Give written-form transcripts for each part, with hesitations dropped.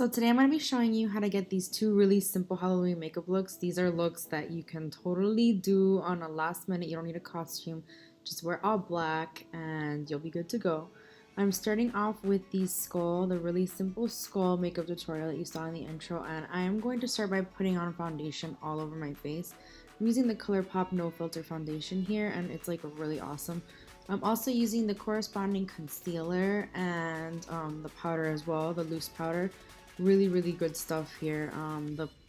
So today I'm going to be showing you how to get these two really simple Halloween makeup looks. These are looks that you can totally do on a last minute. You don't need a costume. Just wear all black and you'll be good to go. I'm starting off with the skull, the really simple skull makeup tutorial that you saw in the intro, and I am going to start by putting on foundation all over my face. I'm using the ColourPop No Filter foundation here, and it's like really awesome. I'm also using the corresponding concealer and the powder as well, the loose powder. Really good stuff here.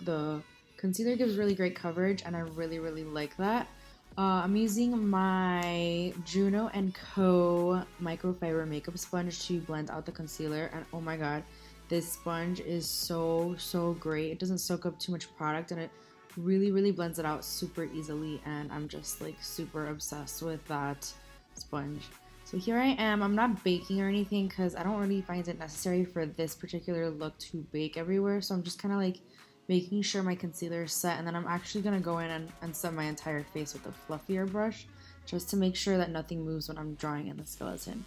The concealer gives really great coverage, and I really like that. I'm using my Juno & Co. microfiber makeup sponge to blend out the concealer, and oh my god, this sponge is so great. It doesn't soak up too much product, and it really blends it out super easily, and I'm just like super obsessed with that sponge. So here I am. I'm not baking or anything because I don't really find it necessary for this particular look to bake everywhere, so I'm just kind of like making sure my concealer is set, and then I'm actually going to go in and set my entire face with a fluffier brush just to make sure that nothing moves when I'm drawing in the skeleton.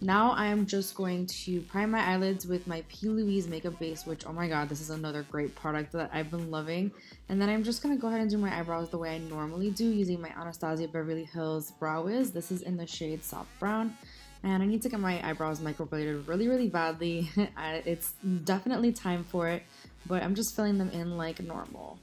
Now I am just going to prime my eyelids with my P. Louise makeup base, which, oh my god, this is another great product that I've been loving. And then I'm just going to go ahead and do my eyebrows the way I normally do using my Anastasia Beverly Hills Brow Wiz. This is in the shade Soft Brown. And I need to get my eyebrows microbladed really badly. It's definitely time for it, but I'm just filling them in like normal.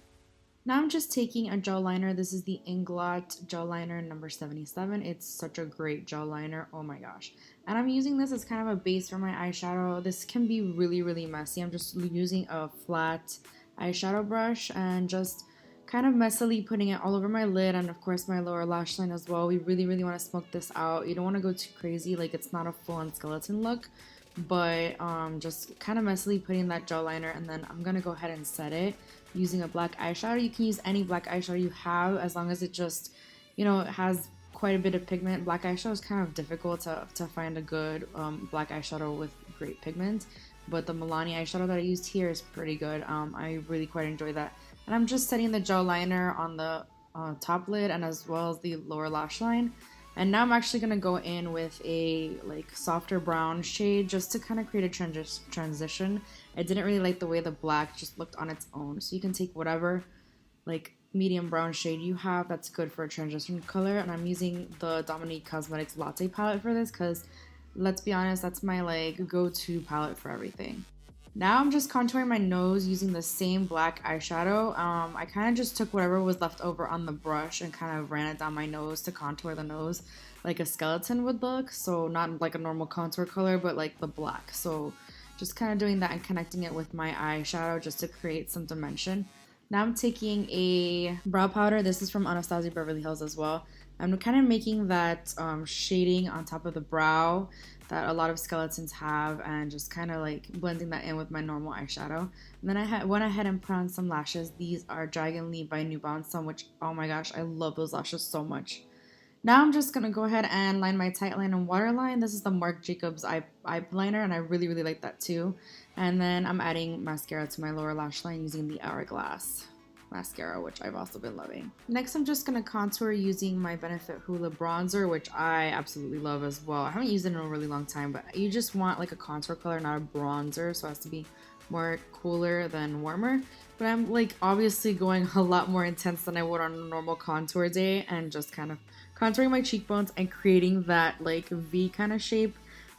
Now I'm just taking a gel liner. This is the Inglot gel liner number 77. It's such a great gel liner, oh my gosh. And I'm using this as kind of a base for my eyeshadow. This can be really messy. I'm just using a flat eyeshadow brush and just kind of messily putting it all over my lid and of course my lower lash line as well. We really want to smoke this out. You don't want to go too crazy, like it's not a full-on skeleton look, but just kind of messily putting that gel liner, and then I'm gonna go ahead and set it using a black eyeshadow. You can use any black eyeshadow you have as long as it just, you know, it has quite a bit of pigment. Black eyeshadow is kind of difficult to find a good black eyeshadow with great pigment, but the Milani eyeshadow that I used here is pretty good. I really quite enjoy that. And I'm just setting the gel liner on the top lid and as well as the lower lash line. And now I'm actually going to go in with a like softer brown shade just to kind of create a transition. I didn't really like the way the black just looked on its own. So you can take whatever like medium brown shade you have that's good for a transition color. And I'm using the Dominique Cosmetics Latte palette for this because let's be honest, that's my like go-to palette for everything. Now I'm just contouring my nose using the same black eyeshadow. I kind of just took whatever was left over on the brush and kind of ran it down my nose to contour the nose like a skeleton would look. So not like a normal contour color, but like the black. So just kind of doing that and connecting it with my eyeshadow just to create some dimension. Now I'm taking a brow powder. This is from Anastasia Beverly Hills as well. I'm kind of making that shading on top of the brow that a lot of skeletons have and just kind of like blending that in with my normal eyeshadow. And then I went ahead and put on some lashes. These are Dragon Lee by New Balance, which, oh my gosh, I love those lashes so much. Now I'm just going to go ahead and line my tight line and waterline. This is the Marc Jacobs eyeliner, and I really like that too. And then I'm adding mascara to my lower lash line using the Hourglass mascara, which I've also been loving. Next, I'm just going to contour using my Benefit Hoola bronzer, which I absolutely love as well. I haven't used it in a really long time, but you just want like a contour color, not a bronzer, so it has to be more cooler than warmer. But I'm like obviously going a lot more intense than I would on a normal contour day and just kind of contouring my cheekbones and creating that like V kind of shape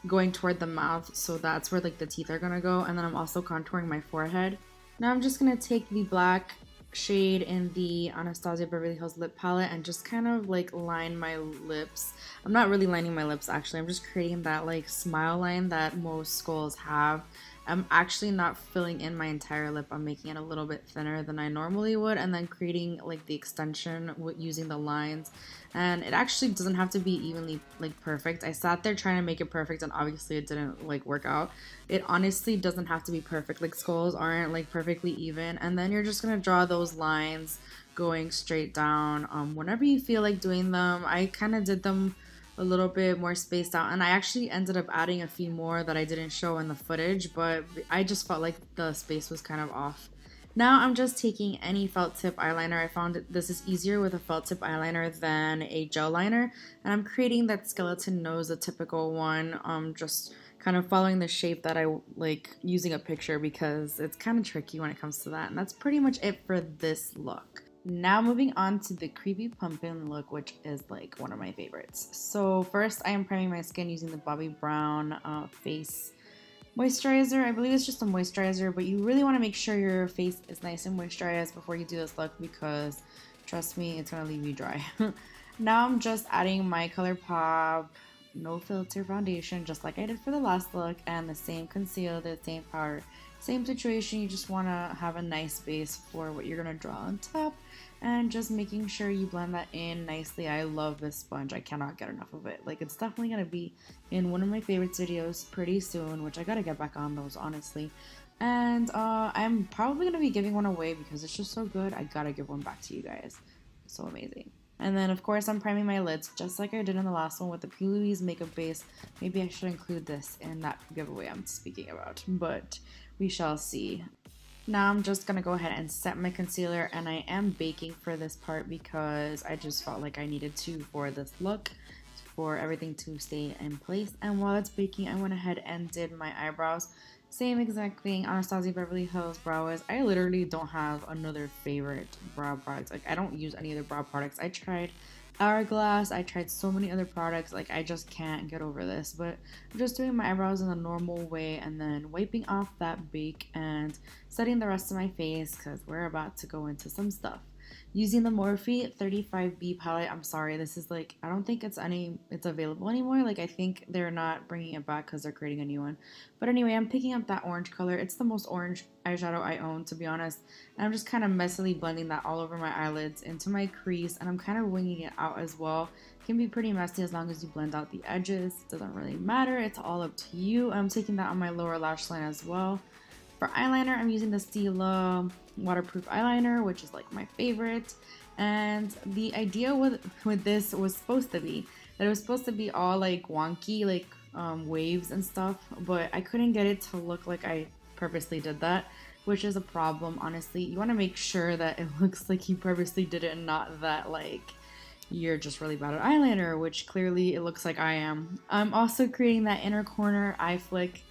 going toward the mouth, so that's where like the teeth are gonna go. And then I'm also contouring my forehead. Now I'm just gonna take the black shade in the Anastasia Beverly Hills lip palette and just kind of like line my lips. I'm not really lining my lips actually, I'm just creating that like smile line that most skulls have. I'm actually not filling in my entire lip. I'm making it a little bit thinner than I normally would and then creating like the extension with using the lines. And it actually doesn't have to be evenly like perfect. I sat there trying to make it perfect and obviously it didn't like work out. It honestly doesn't have to be perfect. Like skulls aren't like perfectly even. And then you're just gonna draw those lines going straight down whenever you feel like doing them. I kind of did them a little bit more spaced out, and I actually ended up adding a few more that I didn't show in the footage, but I just felt like the space was kind of off. Now I'm just taking any felt tip eyeliner. I found that this is easier with a felt tip eyeliner than a gel liner, and I'm creating that skeleton nose, a typical one, just kind of following the shape that I like using a picture because it's kind of tricky when it comes to that. And that's pretty much it for this look. Now moving on to the creepy pumpkin look, which is like one of my favorites. So first I am priming my skin using the Bobbi Brown face moisturizer. I believe it's just a moisturizer, but you really want to make sure your face is nice and moisturized before you do this look because trust me, it's going to leave you dry. Now I'm just adding my ColourPop no filter foundation just like I did for the last look, and the same concealer, the same powder, same situation. You just want to have a nice base for what you're going to draw on top, and just making sure you blend that in nicely. I love this sponge. I cannot get enough of it. Like, it's definitely going to be in one of my favorites videos pretty soon, which I got to get back on those, honestly. And I'm probably going to be giving one away because it's just so good. I got to give one back to you guys. So amazing. And then, of course, I'm priming my lids just like I did in the last one with the P. Louise makeup base. Maybe I should include this in that giveaway I'm speaking about, but we shall see. Now I'm just going to go ahead and set my concealer, and I am baking for this part because I just felt like I needed to for this look, for everything to stay in place. And while it's baking, I went ahead and did my eyebrows. Same exact thing, Anastasia Beverly Hills Brow Wiz. I literally don't have another favorite brow product. Like, I don't use any other brow products. I tried Hourglass, I tried so many other products. Like, I just can't get over this. But I'm just doing my eyebrows in the normal way and then wiping off that bake and setting the rest of my face because we're about to go into some stuff. Using the Morphe 35B palette. I'm sorry, this is like, I don't think it's available anymore. Like, I think they're not bringing it back because they're creating a new one. But anyway, I'm picking up that orange color. It's the most orange eyeshadow I own, to be honest. And I'm just kind of messily blending that all over my eyelids into my crease, and I'm kind of winging it out as well. It can be pretty messy as long as you blend out the edges. It doesn't really matter. It's all up to you. I'm taking that on my lower lash line as well. For eyeliner, I'm using the Stila waterproof eyeliner, which is like my favorite. And the idea with this was supposed to be that it was supposed to be all like wonky, like waves and stuff, but I couldn't get it to look like I purposely did that, which is a problem, honestly. You want to make sure that it looks like you purposely did it and not that like you're just really bad at eyeliner, which clearly it looks like I am. I'm also creating that inner corner eye flick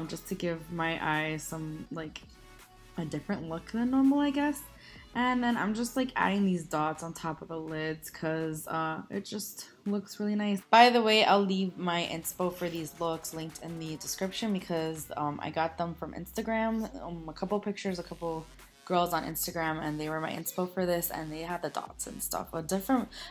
just to give my eyes some like a different look than normal, I guess. And then I'm just like adding these dots on top of the lids because it just looks really nice. By the way, I'll leave my inspo for these looks linked in the description because I got them from Instagram. A couple pictures, a couple girls on Instagram, and they were my inspo for this, and they had the dots and stuff. A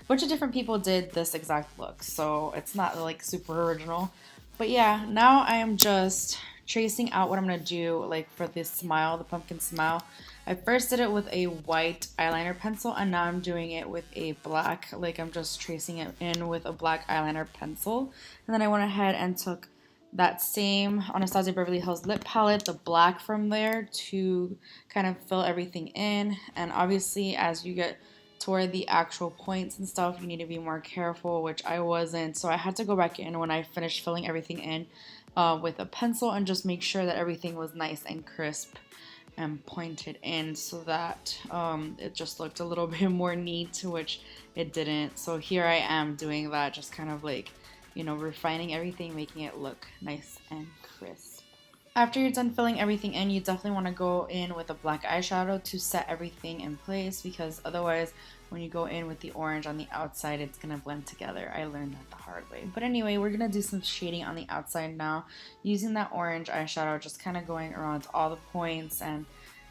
bunch of different people did this exact look, so it's not like super original. But yeah, now I am just tracing out what I'm going to do like for this smile, the pumpkin smile. I first did it with a white eyeliner pencil, and now I'm doing it with a black, like I'm just tracing it in with a black eyeliner pencil. And then I went ahead and took that same Anastasia Beverly Hills lip palette, the black from there, to kind of fill everything in. And obviously as you get toward the actual points and stuff, you need to be more careful, which I wasn't. So I had to go back in when I finished filling everything in with a pencil and just make sure that everything was nice and crisp and pointed in so that it just looked a little bit more neat, which it didn't. So here I am doing that, just kind of like, you know, refining everything, making it look nice and crisp. After you're done filling everything in, you definitely want to go in with a black eyeshadow to set everything in place, because otherwise when you go in with the orange on the outside, it's going to blend together. I learned that the hard way. But anyway, we're going to do some shading on the outside now using that orange eyeshadow, just kind of going around all the points and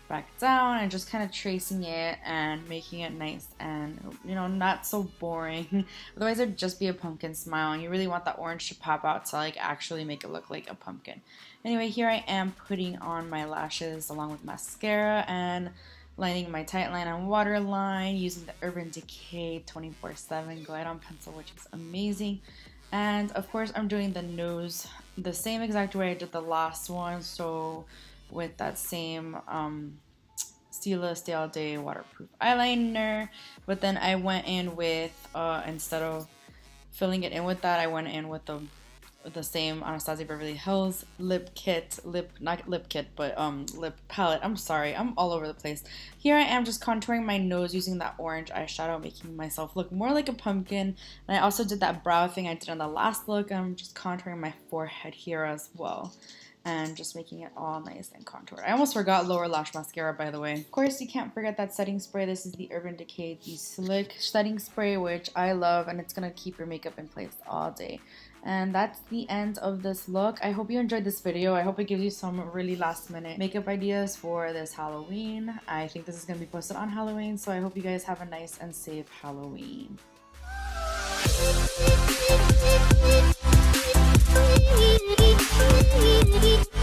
back down and just kind of tracing it and making it nice and, you know, not so boring. Otherwise it'd just be a pumpkin smile, and you really want that orange to pop out to like actually make it look like a pumpkin. Anyway, here I am putting on my lashes along with mascara and lining my tight line and waterline using the Urban Decay 24/7 Glide On pencil, which is amazing. And of course I'm doing the nose the same exact way I did the last one, so with that same Stila Stay All Day waterproof eyeliner. But then I went in with, instead of filling it in with that, I went in with the the same Anastasia Beverly Hills lip kit, not lip kit, but lip palette. I'm sorry, I'm all over the place. Here I am just contouring my nose using that orange eyeshadow, making myself look more like a pumpkin. And I also did that brow thing I did on the last look. I'm just contouring my forehead here as well, and just making it all nice and contoured. I almost forgot lower lash mascara, by the way. Of course, you can't forget that setting spray. This is the Urban Decay the Slick setting spray, which I love, and it's gonna keep your makeup in place all day. And that's the end of this look. I hope you enjoyed this video. I hope it gives you some really last minute makeup ideas for this Halloween. I think this is gonna be posted on Halloween, so I hope you guys have a nice and safe Halloween. We'll be right back.